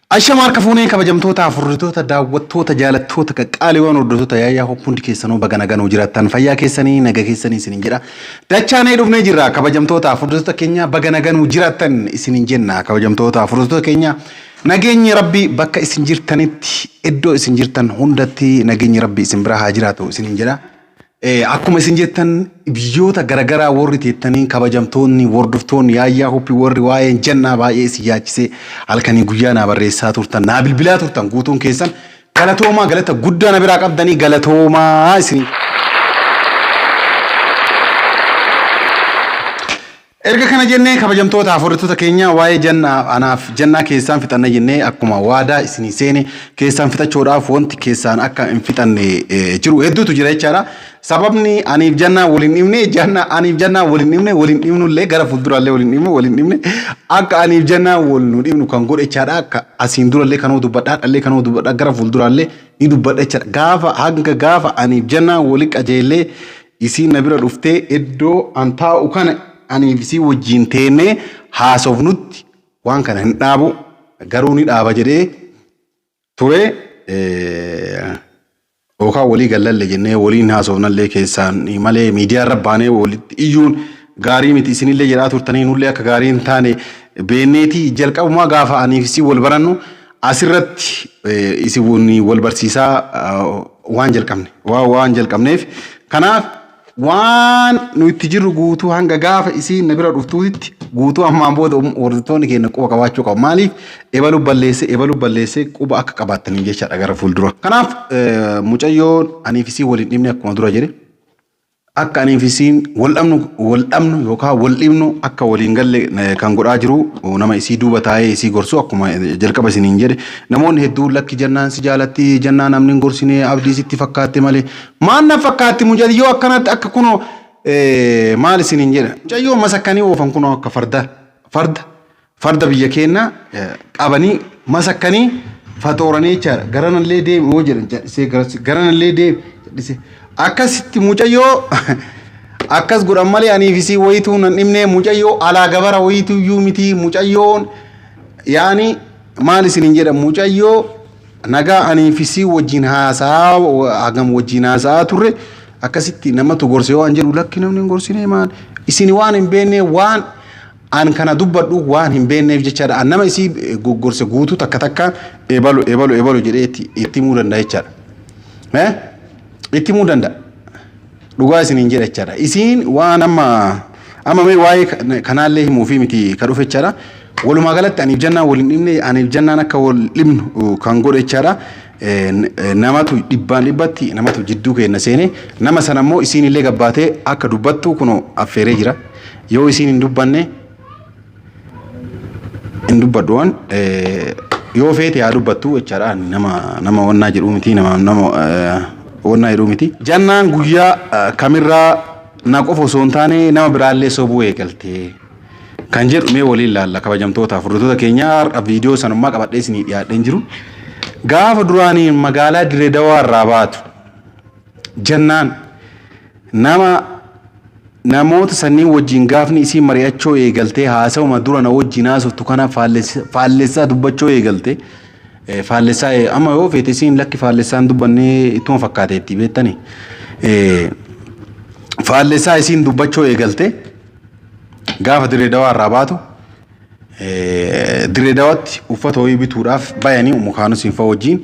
Ashamaar kafuunee kabajamtoota afurritoota daawwattoota jaalattoota qaqqaaliiwwan hordoftoota yaayyaa hoppuundi keessanuu baga nagaan jiraattan fayyaa keessanii naga keessanii isiniin jedha. Dachaanee dhufnee jirra kabajamtoota afurritoota keenya baga nagaan jiraattan isiniin jenna kabajamtoota afurritoota keenya nageenyi rabbi bakka isin jirtanitti iddoo isin jirtan hundatti nageenyi rabbi isin bira haa jiraatu isiniin jedha. Akkuma isin jettan biyyoota garagaraa warri teettanii kabajamtoonni hordoftoonni yaayyaa hoppii warri waa'een jannaa baay'ee isin yaachisee halkanii guyyaa naa barreessaa turtan naa bilbilaa turtan guutuun keessan galatoomaa galata guddaa na biraa qabdanii galatoomaa isin. Erga kana jennee kabajamtoota afurritoota keenya waa'ee jannaa anaaf jannaa keessaan fixanna jennee akkuma waadaa isinii seene keessaan fixachuudhaaf wanti keessaan akka hin fixanne jiru hedduutu jira jechaadha. Sababni aniif jannaa waliin dhimne aniif jannaa waliin dhimnullee gara fuulduraallee waliin dhimne akka aniif jannaa wal nu dhimnu kan godhe jechaadha. Akka asiin durallee kanoo dubbadhaa dhallee kanoo dubbadhaa gara fuulduraallee ni dubbadha jechaadha. Gaafa hanga gaafa aniif jannaa waliin qajeellee isiin na bira dhuftee iddoo an taa'u kana aniif isii wajjin teennee haasofnutti waan kana hin dhaabu garuu ni dhaaba jedhee ture. Okaa walii gallalle jennee waliin haasofnallee keessaan malee miidiyaa irra baanee walitti iyyuun gaarii miti isinillee jedhaa turtanii nullee akka gaarii hin taane beenneetii jalqabumaa gaafa aniif isii wal barannu asirratti isin wal barsiisaa waan jalqabneef kanaaf waan nuti jirru guutuu hanga gaafa isiin na bira dhuftuutti guutuu ammaan booda hordoftoonni keenya quba qabaachuu qabu. Maaliif ebaluu balleessee quba akka qabaatanii jechaadha gara fuuldura. Kanaaf mucayyoon aniif isii waliin dhimne akkuma dura jedhe akka aniif isiin wal dhabnu yookaan wal dhibnu akka waliin galle kan godhaa jiru nama isii duuba taa'ee isii gorsu akkuma jalqaba isiniin jedhe namoonni hedduun lakki jannaan si jaalatti jannaa namni hin gorsine abdii sitti fakkaatte malee maan na fakkaatti mucayyoo akkanatti akka kunoo maal isiniin jedha mucayyoo masakkanii oofan kunoo akka farda biyya keenya qabanii masakkanii faxooranii jechaadha garanallee deemu yoo jedhan jedhisee garanallee deemu jedhisee akkasitti mucayyoo akkas godhan malee aniif isii wayituu nan dhimne mucayyoo alaa gabara wayituu iyyuu miti mucayyoon yaani maal isiniin jedha mucayyoo nagaa aniif isii wajjin hagam wajjin haasaa turre akkasitti namatu gorse yoo an jedhu lakki namni hin gorsine maal isin waan hin beekne waan an kana dubbadhu waan hin beekneef jechaadha. An nama isii gorse guutuu takka ebalu jedhee itti himuu danda'a jechaadha. Itti himuu danda'a. Dhugaa isiniin jedha jechaadha. Isiin waan amma mee waa'ee kanaallee himuufi miti ka dhufe jechaadha. Walumaa galatti aniif jannaa waliin dhimne aniif jannaan akka wal dhimnu kan godhe jechaadha. Namatu dhibbatti namatu jidduu keenya seene nama sana immoo isiin illee gabbaatee akka dubbattu kunoo affeeree jira. Yoo isiin hin dubbanne hin dubbadhuwan yoo feete haa dubbattu jechaadha. Nama wannaa jedhuu miti nama wannaa jedhuu miti. Jannaan guyyaa kamirraa na qofa osoo hin taane nama biraallee sobuu eegaltee kan jedhu mee waliin laalla kabajamtoota afurritoota keenyaa viidiyoo sanummaa qabadhee isinii dhiyaadheen jiru. Gaafa duraanii magaalaa Dirree Dawaa irraa baatu jannaan namoota sanniin wajjin gaafni isii mari'achoo eegaltee haasawuma dura na wajjin haasoftu kana faallessaa dubbachoo eegalte faallessaa amma yoo feete isiin lakki faallessaan dubbannee ittuma fakkaateetti beektanii faallessaa isiin dubbachoo eegalte gaafa Dirree Dawaa irraa baatu Dirree Dawaatti uffata wayii bituudhaaf bayanii umukaanus hin wajjin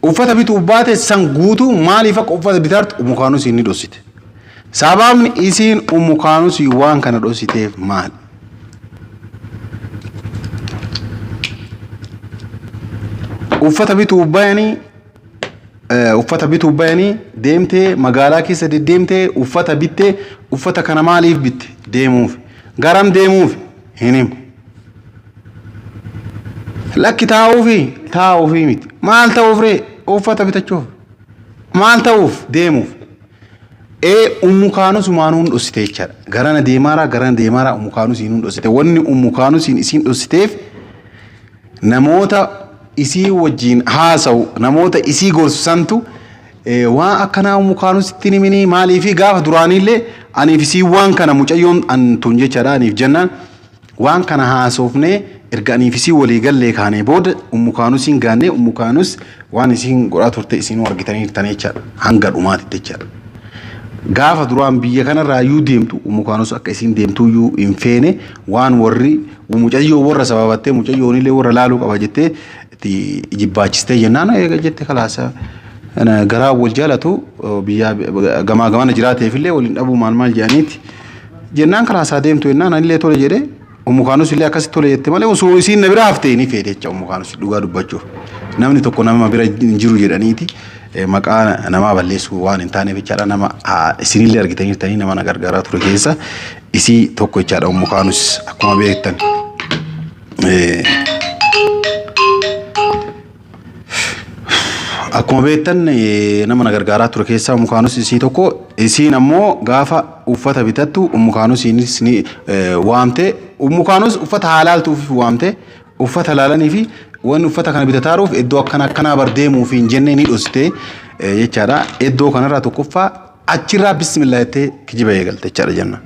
uffata bituuf baate san guutuu maaliif akka uffata bitaartu umukaanus ni dhossite. Sababni isiin umukaanus waan kana dhossiteef maali? Uffata bituuf bayanii deemtee magaalaa keessa deddeemtee uffata bittee uffata kana maaliif bitte deemuuf garam deemuuf hin himu. Lakki taa'uufi miti maal ta'uuf ree uffata bitachuuf maal ta'uuf deemuuf umukaanus maanuun dhossite jechaadha. Garana deemaara umukaanus hin dhossite. Wanni umukaanus isiin dhossiteef namoota isii wajjin haasa'u namoota isii gorsu santu waan akkanaa umukaanus ittiin himini maaliifi gaafa duraanillee aniif isii waan kana mucayyoon antun jechaadha aniif jannaan waan kana haasofnee ergaanii fi walii gallee kaanee booda ummukaanus hin gaannee ummukaanus waan isin godhaa turte isin argitanii jirtan jechaadha hanga dhumaatti jechaadha. Gaafa duraan biyya kanarraa yuu deemtu ummukaanus akka isin deemtu yuu hin feene waan warri mucayyoo warra sababattee mucayyoon illee warra laaluu qaba jettee jibbaachistee jennaan eega jette kalaasa. Ana garaa wal jaalatu biyya gamaa gamana jiraateef illee waliin dhabuu maal jedhaniiti jennaan kalaasaa deemtu jennaan anillee tole jedhee ummukaanus illee akkasitti tole jette malee osoo isiin na bira haftee ni feete jecha ummukaanus dhugaa dubbachuuf namni tokko nama bira hin jiru jedhaniiti maqaa namaa balleessu waan hin taaneef jechaadha nama isinillee argitanii jirtanii nama na gargaaraa ture keessa isii tokko jechaadha ummukaanus akkuma beektan. Akkuma beektan nama na gargaaraa ture keessaa ummukaanus isii tokko isiin ammoo gaafa uffata bitattu ummukaanus ni waamte ummukaanus uffata haalaaltuuf waamte uffata laalanii fi waan uffata kana bitataaruuf iddoo akkanaa bar deemuuf hin jenne ni dhosite jechaadha. Iddoo kanarraa tokkoffaa achirraa bismillah jettee kijiba eegalte jechaadha jennaan.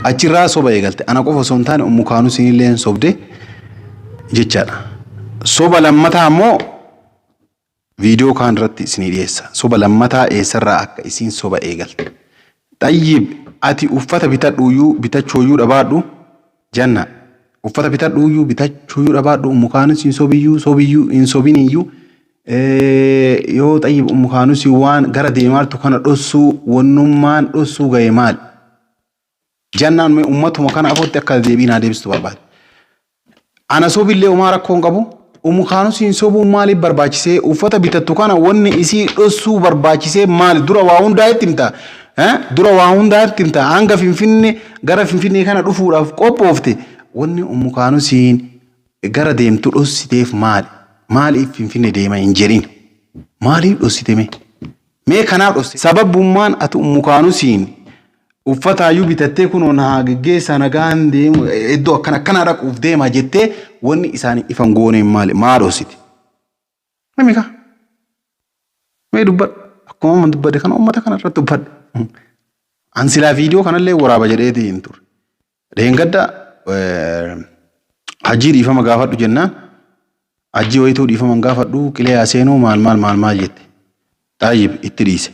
Achirraa soba eegalte ana qofa osoo hin taane ummukaanus illee sobde jechaadha. Soba lammataa ammoo video kan irratti isinii dhiyeessa. Soba lammataa eessarraa akka isin soba eegalte. Tayyib ati uffata bitachooyyuu dhabaadhu janna. Uffata bitadhuuyyuu bitachooyyuu dhabaadhu ummukaanus hin sobiyyuu hin sobiniyyuu yoo tayyib ummukaanus waan gara deemaaltu kana dhossuu wannummaan dhossuu ga'e maal? Jannaan mee ummatuma kana afootti akka deebiinaa deebistu barbaade. Ana sobillee umaa rakkoon qabu. Ummukaanus hin sobuun maaliif barbaachisee uffata bitattu kana wanni isii dhossuu barbaachisee maali dura waa hundaa itti himta dura waa hundaa itti himta hanga Finfinnee gara Finfinnee kana dhufuudhaaf qophoofte wanni ummukaanus gara deemtu dhossiteef maaliif Finfinnee deema hin jedhin maaliif dhossiteme mee kanaaf dhossite sababummaan ati ummukaanus uffataayyuu bitattee kunoo na geggeessa nagaan deemu iddoo akkana dhaquuf deema jettee wanni isaanii ifan gooneen maal dhossite namika mee dubbadhu akkuma man dubbadde kana ummata kana irratti dubbadhu an silaa viidiyoo kanallee waraaba jedheeti hin ture deengadda hajjii dhiifama gaafadhu jennaan hajjii wayituu dhiifama gaafadhu qilee aseenuu maal jette taayib itti dhiise.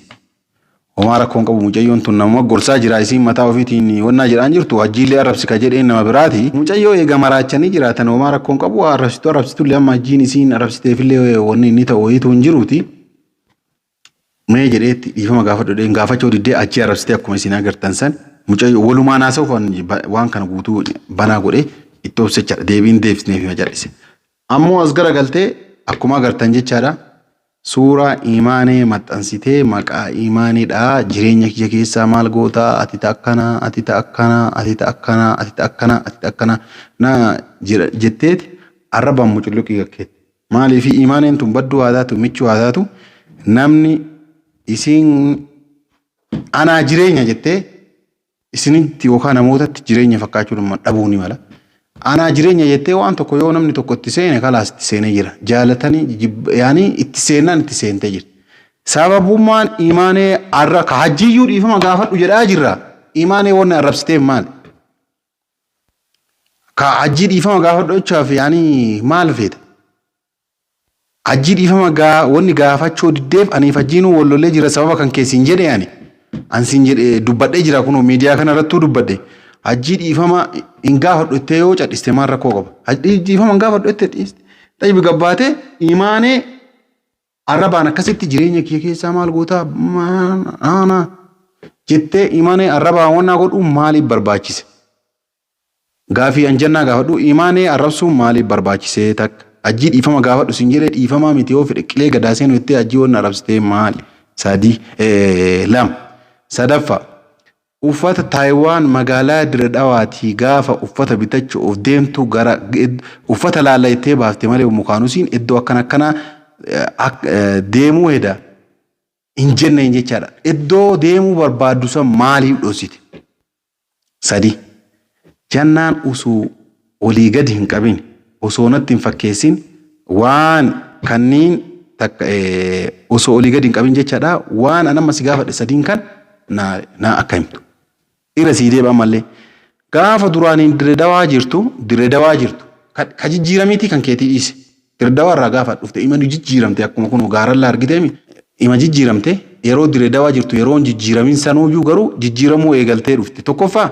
Omar rakkoon qabu mucayyoon tun nama gorsaa jira isiin mataa ofiitiin wannaa jedhaan jirtu hajjiilee arrabsika jedheen nama biraati mucayyoo eega maraachanii jiraatan Omar rakkoon qabu arrabsitullee amma hajjiin isiin arrabsiteefillee wanni inni ta'u wayituu hin jiruuti mee jedheetti dhiifama gaafadhu gaafachuu diddee achii arrabsitee akkuma isin agartan san mucayyoo walumaan haasa'uuf waan kana guutuu banaa godhee itti obsechaadha deebiin deebisneef majal'ise ammoo as gara galtee akkuma agartan jechaadha. Suuraa imaanee maxxansitee maqaa imaaniidha jireenya kiyya keessaa maal gootaa ati akkana na jetteeti arrabaan muculluqii gakkeetti maaliif imaaneen tun badduu haadaatu michuu haadaatu namni isin anaa jireenya jettee isinitti yookaan namootatti jireenya fakkaachuu dhabuu ni mala. Ana jireenya jettee waan tokko yoo namni tokko itti seene kalaas itti seenee jira. Jaalatanii yaani itti seenan itti seentee jira. Sababummaan imaanee arra ka hajjiyyuu dhiifama gaafadhu jedhaa jirra. Imaanee wanni arrabsitee maal? Ka hajjii dhiifama gaafadhu jechaaf yaani maal feeta? Hajjii dhiifama wanni gaafachuu diddeef aniif hajjiinuu wallollee jira sababa kan keessin jedhe yaani. Ansiin jedhe dubbadhee jira kunoo miidiyaa kana irrattuu dubbadhe. Hajjii dhiifama hin gaafadhu ittee yoo cadhiste maal rakkoo qaba? Hajjii dhiifama hin gaafadhu ittee dhiiste. Ta'ibi gabbaatee imaanee arrabaan akkasitti jireenya kiyya keessaa maal gootaa jettee imaanee arrabaa wannaa godhu maaliif barbaachise? Gaafii anjannaa gaafadhu imaanee arrabsuun maaliif barbaachise takka? Hajjii dhiifama gaafadhu sin jedhee dhiifamaa miti yoo fedhe qilee gadaaseen ittee hajjii wanna arrabsitee maali? Lama sadaffaa. Uffata Taiwan magaalaa Diradawaati gaafa uffata bitachuuf deemtu gara uffata laalaytee baaftee malee umukaanusiin iddoo akkana deemuu heda hin jenne jechaadha. Iddoo deemuu barbaaddu san maaliif dhossite? Sadi jannaan usuu olii gadi hin qabin osoo natti hin fakkeessin waan kanniin osoo olii gadi hin qabin jechaadha. Waan anamma si gaafadhe sadiin kan na akka himtu. Ira siidee baa malee Gaafa duraaniin Dirredawaa jirtu ka jijjiiramiitii kan keetii dhiise. Dirredawaa irraa gaafa dhufte ima jijjiiramte akkuma kun gaaralla argiteemi ima jijjiiramte yeroo Dirredawaa jirtu yeroo jijjiiramin sanuuyyuu garuu jijjiiramuu eegaltee dhufte. Tokkoffaa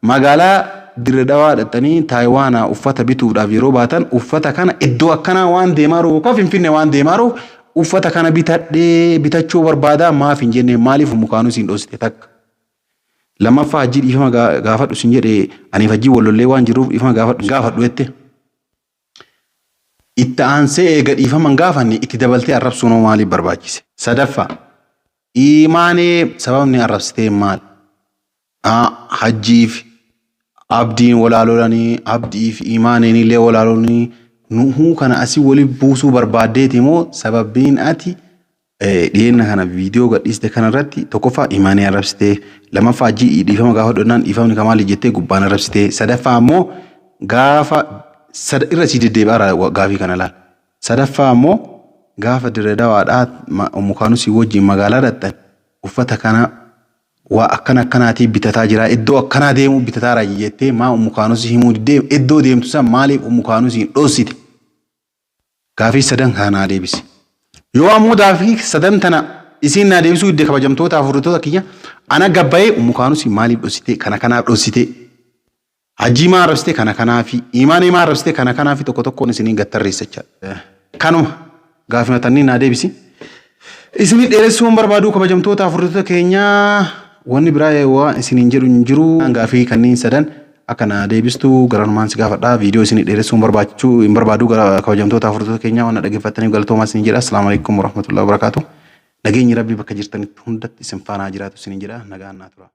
magaalaa Dirredawaa dhattanii Taayiwaanaa uffata bituudhaaf yeroo baatan uffata kana iddoo akkanaa waan deemaa jiru yookaan Finfinnee waan deemaa jiru uffata kana bitachuu barbaada maaf hin jenne maaliif mukaanuu siin dhoosite takka. Lammaffaa hajji dhiifama gaafadhu sin jedhee ani hajji wallollee waan jiruuf dhiifama gaafadhu jette. Itti aansee eega dhiifaman gaafanne itti dabaltee arrabsuun maaliif barbaachise? Sadaffaa imaanee sababni arrabsitee maal? Hajjiif abdiin walaalolanii abdiif imaaneen illee walaalolanii nuhuu kana asii waliif buusuu barbaaddeeti moo sababbiin ati dhiyeenya kana viidiyoo gadhiiste kanarratti tokkoffaa imaanee arrabsitee lammaffaa hajji dhiifama gaafadhu jennaan dhiifamni kamaali jettee gubbaan arrabsitee sadaffaa ammoo gaafa irra sii deddeebi'aa gaafii kana laal. Sadaffaa ammoo gaafa Dirredawaadhaa mukaanuu si wajjin magaalaa dhattan uffata kana waa akkanaatii bitataa jira iddoo akkanaa deemuu bitataa raayyi jettee maa mukaanuu si himuu diddee iddoo deemtu san maaliif mukaanuu si hin dhoosite? Gaafii sadan kanaa deebise. Yoo ammoo gaafii sadan tana isiin naa deebisuu iddee kabajamtoota afurtoota kiyya ana gabbayee mukaanuu si maaliif dhoosite kanaaf dhoosite? Hajjii maa arrabsite kanaafi imaanee maa arrabsite kanaafi tokko tokkoon isiniin gattarreessachaa. Kanuma gaafii matannii naa deebisi. Isinii dheeressuun barbaaduu kabajamtoota afurtoota keenyaa wanni biraa waan isiniin jedhu hin jiru. Gaafii kanneen sadan akka naa deebistuu garanumaan si gaafadhaa. Viidiyoo isinii dheeressuun hin barbaaduu kabajamtoota afurtoota keenyaa waan dhaggeeffattaniif galatoomaa isiniin jedha. Assalaamu alaikum warahmatullahi wabarakaatu. Nageenyi Rabbii bakka jirtanitti hundatti isin faanaa jiraatu isiniin jedha. Nagaan naa tura.